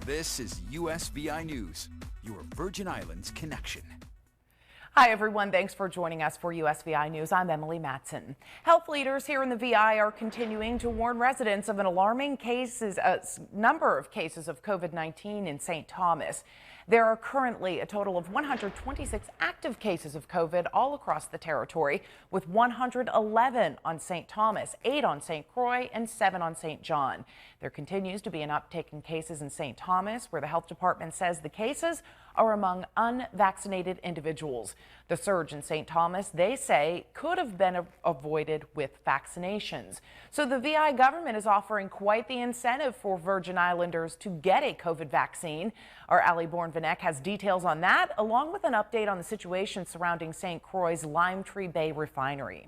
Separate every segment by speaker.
Speaker 1: This is USVI News, your Virgin Islands connection.
Speaker 2: Hi, everyone. Thanks for joining us for USVI News. I'm Emily Matson. Health leaders here in the VI are continuing to warn residents of an alarming number of cases of COVID-19 in St. Thomas. There are currently a total of 126 active cases of COVID all across the territory, with 111 on St. Thomas, 8 on St. Croix, and 7 on St. John. There continues to be an uptick in cases in St. Thomas, where the health department says the cases are among unvaccinated individuals. The surge in St. Thomas, they say, could have been avoided with vaccinations. So the VI government is offering quite the incentive for Virgin Islanders to get a COVID vaccine. Our Ali Bourne-Vanek has details on that, along with an update on the situation surrounding St. Croix's Lime Tree Bay refinery.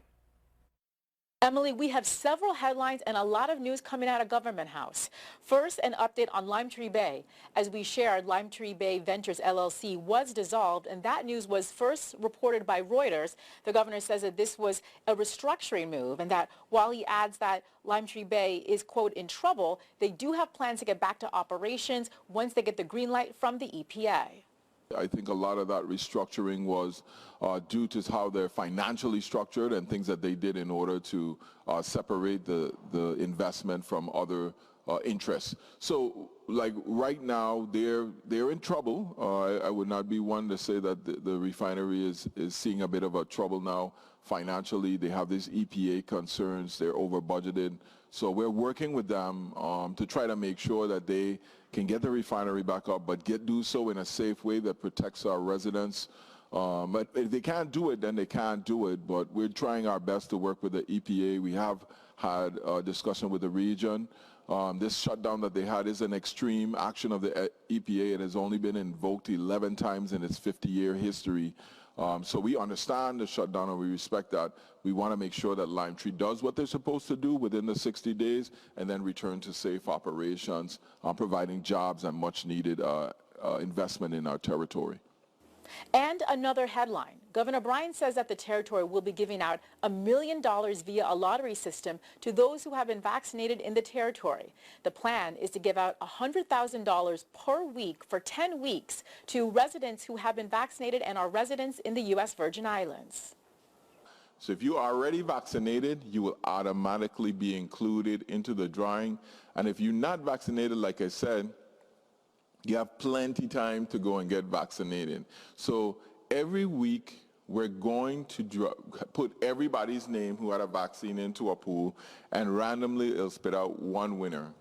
Speaker 3: Emily, we have several headlines and a lot of news coming out of Government House. First, an update on Lime Tree Bay. As we shared, Lime Tree Bay Ventures LLC was dissolved, and that news was first reported by Reuters. The governor says that this was a restructuring move, and that while he adds that Lime Tree Bay is, quote, in trouble, they do have plans to get back to operations once they get the green light from the EPA.
Speaker 4: I think a lot of that restructuring was due to how they're financially structured and things that they did in order to separate the investment from other interests. So, like right now, they're in trouble. I would not be one to say that the refinery is seeing a bit of a trouble now financially. They have these EPA concerns. They're over budgeted. So we're working with them to try to make sure that they can get the refinery back up, but do so in a safe way that protects our residents. But if they can't do it, then they can't do it. But we're trying our best to work with the EPA. We have had a discussion with the region. This shutdown that they had is an extreme action of the EPA. It has only been invoked 11 times in its 50-year history. So we understand the shutdown and we respect that. We want to make sure that Lime Tree does what they're supposed to do within the 60 days and then return to safe operations, providing jobs and much needed investment in our territory.
Speaker 3: And another headline. Governor Bryan says that the territory will be giving out $1 million via a lottery system to those who have been vaccinated in the territory. The plan is to give out $100,000 per week for 10 weeks to residents who have been vaccinated and are residents in the U.S. Virgin Islands.
Speaker 4: So if you are already vaccinated, you will automatically be included into the drawing. And if you're not vaccinated, like I said, you have plenty time to go and get vaccinated. So every week, we're going to put everybody's name who had a vaccine into a pool, and randomly it'll spit out one winner.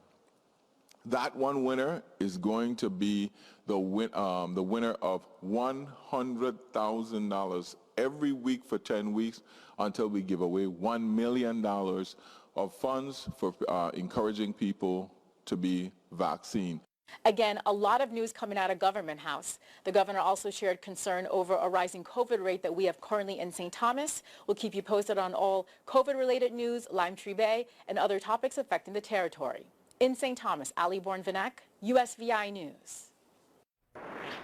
Speaker 4: That one winner is going to be the winner of $100,000 every week for 10 weeks until we give away $1 million of funds for encouraging people to be vaccinated.
Speaker 3: Again, a lot of news coming out of Government House. The governor also shared concern over a rising COVID rate that we have currently in St. Thomas. We'll keep you posted on all COVID-related news, Lime Tree Bay, and other topics affecting the territory. In St. Thomas, Ali Bourne-Vanek, USVI News.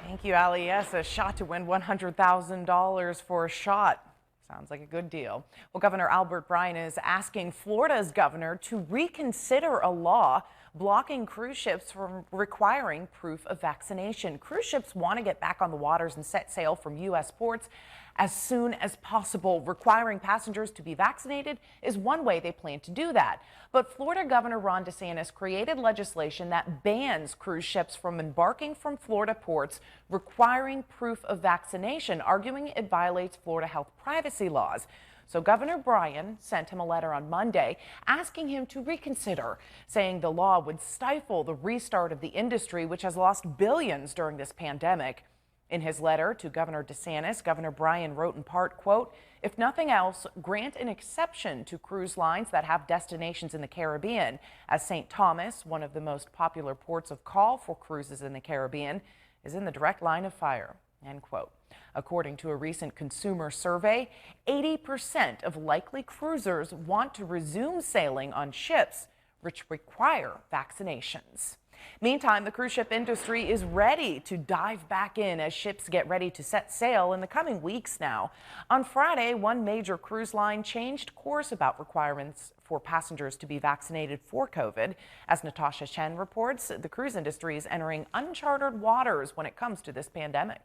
Speaker 2: Thank you, Ali. Yes, a shot to win $100,000 for a shot. Sounds like a good deal. Well, Governor Albert Bryan is asking Florida's governor to reconsider a law blocking cruise ships from requiring proof of vaccination. Cruise ships want to get back on the waters and set sail from U.S. ports as soon as possible. Requiring passengers to be vaccinated is one way they plan to do that. But Florida Governor Ron DeSantis created legislation that bans cruise ships from embarking from Florida ports requiring proof of vaccination, arguing it violates Florida health privacy laws. So Governor Bryan sent him a letter on Monday asking him to reconsider, saying the law would stifle the restart of the industry, which has lost billions during this pandemic. In his letter to Governor DeSantis, Governor Bryan wrote in part, quote, "If nothing else, grant an exception to cruise lines that have destinations in the Caribbean, as St. Thomas, one of the most popular ports of call for cruises in the Caribbean, is in the direct line of fire," end quote. According to a recent consumer survey, 80% of likely cruisers want to resume sailing on ships which require vaccinations. Meantime, the cruise ship industry is ready to dive back in as ships get ready to set sail in the coming weeks now. On Friday, one major cruise line changed course about requirements for passengers to be vaccinated for COVID. As Natasha Chen reports, the cruise industry is entering uncharted waters when it comes to this pandemic.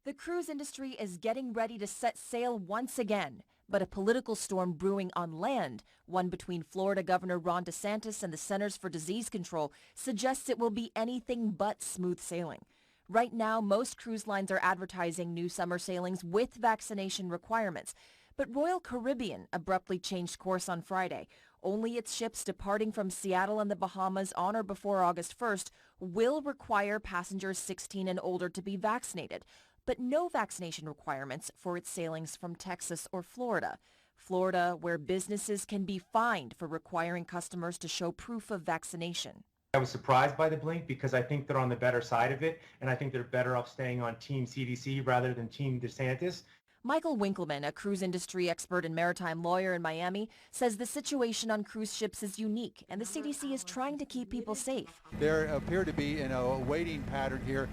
Speaker 5: The cruise industry is getting ready to set sail once again. But a political storm brewing on land, one between Florida Governor Ron DeSantis and the Centers for Disease Control, suggests it will be anything but smooth sailing. Right now, most cruise lines are advertising new summer sailings with vaccination requirements. But Royal Caribbean abruptly changed course on Friday. Only its ships departing from Seattle and the Bahamas on or before August 1st will require passengers 16 and older to be vaccinated, but no vaccination requirements for its sailings from Texas or Florida. Florida, where businesses can be fined for requiring customers to show proof of vaccination.
Speaker 6: I was surprised by the blink because I think they're on the better side of it, and I think they're better off staying on Team CDC rather than Team DeSantis.
Speaker 5: Michael Winkleman, a cruise industry expert and maritime lawyer in Miami, says the situation on cruise ships is unique, and the CDC is trying to keep people safe.
Speaker 7: There appear to be a waiting pattern here.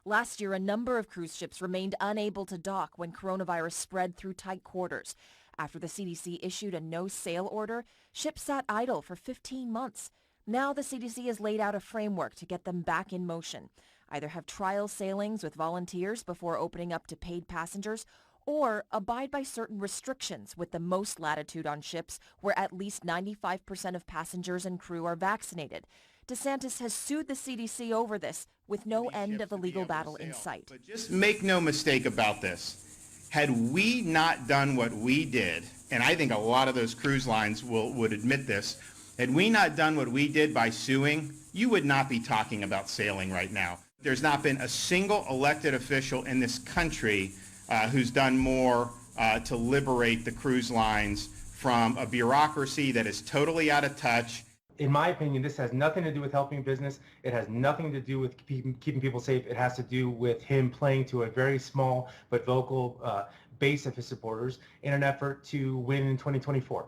Speaker 5: Last year, a number of cruise ships remained unable to dock when coronavirus spread through tight quarters. After the CDC issued a no-sail order, ships sat idle for 15 months. Now the CDC has laid out a framework to get them back in motion. Either have trial sailings with volunteers before opening up to paid passengers, or abide by certain restrictions with the most latitude on ships where at least 95% of passengers and crew are vaccinated. DeSantis has sued the CDC over this, with no end of the legal battle in sight.
Speaker 8: But just make no mistake about this. Had we not done what we did, and I think a lot of those cruise lines would admit this, had we not done what we did by suing, you would not be talking about sailing right now. There's not been a single elected official in this country who's done more to liberate the cruise lines from a bureaucracy that is totally out of touch.
Speaker 6: In my opinion, this has nothing to do with helping business. It has nothing to do with keeping people safe. It has to do with him playing to a very small but vocal base of his supporters in an effort to win in 2024.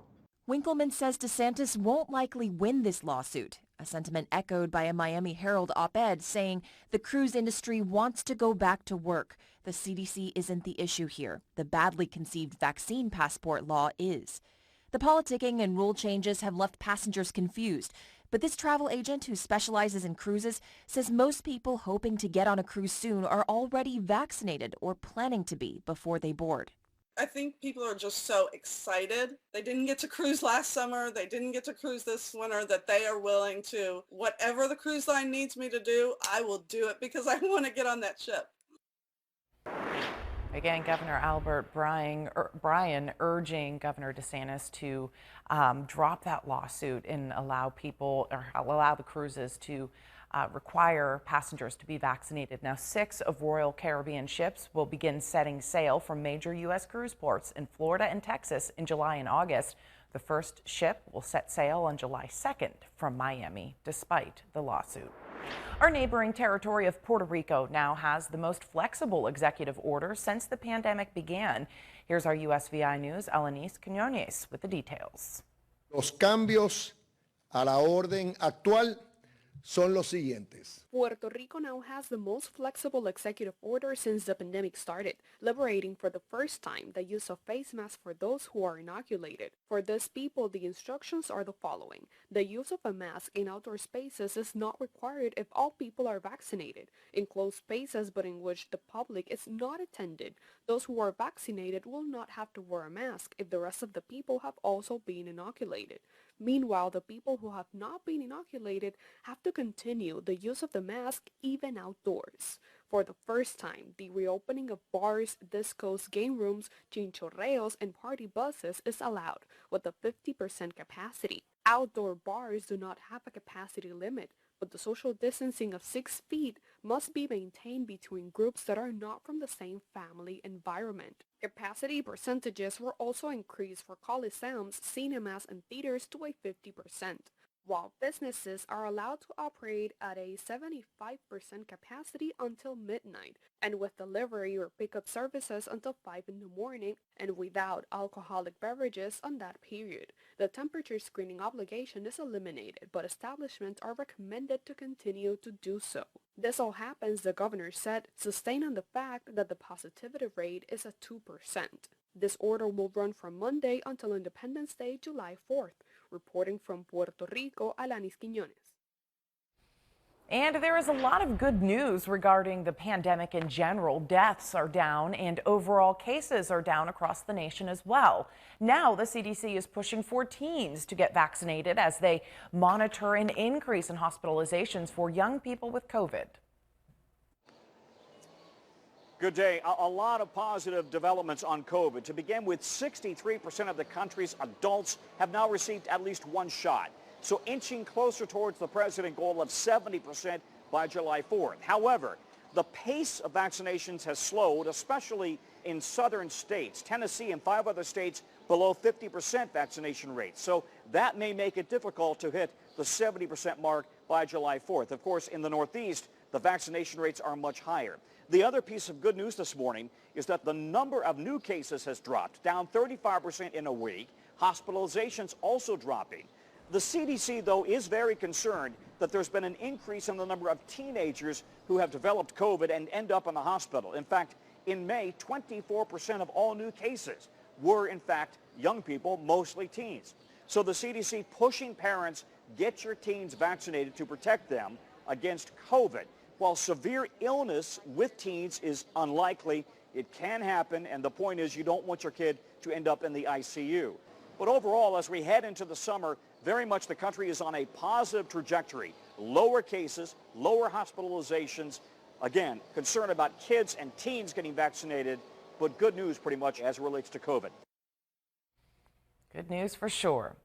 Speaker 5: Winkleman says DeSantis won't likely win this lawsuit, a sentiment echoed by a Miami Herald op-ed saying the cruise industry wants to go back to work. The CDC isn't the issue here. The badly conceived vaccine passport law is. The politicking and rule changes have left passengers confused, but this travel agent who specializes in cruises says most people hoping to get on a cruise soon are already vaccinated or planning to be before they board.
Speaker 9: I think people are just so excited. They didn't get to cruise last summer. They didn't get to cruise this winter that they are willing to, whatever the cruise line needs me to do, I will do it because I want to get on that ship.
Speaker 2: Again, Governor Albert Bryan urging Governor DeSantis to drop that lawsuit and allow the cruises to require passengers to be vaccinated. Now, 6 of Royal Caribbean ships will begin setting sail from major U.S. cruise ports in Florida and Texas in July and August. The first ship will set sail on July 2nd from Miami, despite the lawsuit. Our neighboring territory of Puerto Rico now has the most flexible executive order since the pandemic began. Here's our USVI News' Alanis Quiñones with the details.
Speaker 10: Los cambios a la orden actual son los siguientes.
Speaker 11: Puerto Rico now has the most flexible executive order since the pandemic started, liberating for the first time the use of face masks for those who are inoculated. For these people, the instructions are the following. The use of a mask in outdoor spaces is not required if all people are vaccinated. In closed spaces but in which the public is not attended, those who are vaccinated will not have to wear a mask if the rest of the people have also been inoculated. Meanwhile, the people who have not been inoculated have to continue the use of the mask even outdoors. For the first time, the reopening of bars, discos, game rooms, chinchorreos, and party buses is allowed with a 50% capacity. Outdoor bars do not have a capacity limit, but the social distancing of 6 feet must be maintained between groups that are not from the same family environment. Capacity percentages were also increased for coliseums, cinemas, and theaters to a 50%. while businesses are allowed to operate at a 75% capacity until midnight, and with delivery or pickup services until 5 in the morning, and without alcoholic beverages on that period. The temperature screening obligation is eliminated, but establishments are recommended to continue to do so. This all happens, the governor said, sustaining the fact that the positivity rate is at 2%. This order will run from Monday until Independence Day, July 4th. Reporting from Puerto Rico, Alanis Quiñones.
Speaker 2: And there is a lot of good news regarding the pandemic in general. Deaths are down and overall cases are down across the nation as well. Now the CDC is pushing for teens to get vaccinated as they monitor an increase in hospitalizations for young people with COVID.
Speaker 12: Good day. A lot of positive developments on COVID. To begin with, 63% of the country's adults have now received at least one shot. So inching closer towards the president's goal of 70% by July 4th. However, the pace of vaccinations has slowed, especially in southern states. Tennessee and 5 other states below 50% vaccination rates. So that may make it difficult to hit the 70% mark by July 4th. Of course, in the Northeast, the vaccination rates are much higher. The other piece of good news this morning is that the number of new cases has dropped, down 35% in a week. Hospitalizations also dropping. The CDC, though, is very concerned that there's been an increase in the number of teenagers who have developed COVID and end up in the hospital. In fact, in May, 24% of all new cases were, in fact, young people, mostly teens. So the CDC pushing parents, get your teens vaccinated to protect them against COVID. While severe illness with teens is unlikely, it can happen, and the point is you don't want your kid to end up in the ICU. But overall, as we head into the summer, very much the country is on a positive trajectory. Lower cases, lower hospitalizations. Again, concern about kids and teens getting vaccinated, but good news pretty much as it relates to COVID.
Speaker 2: Good news for sure.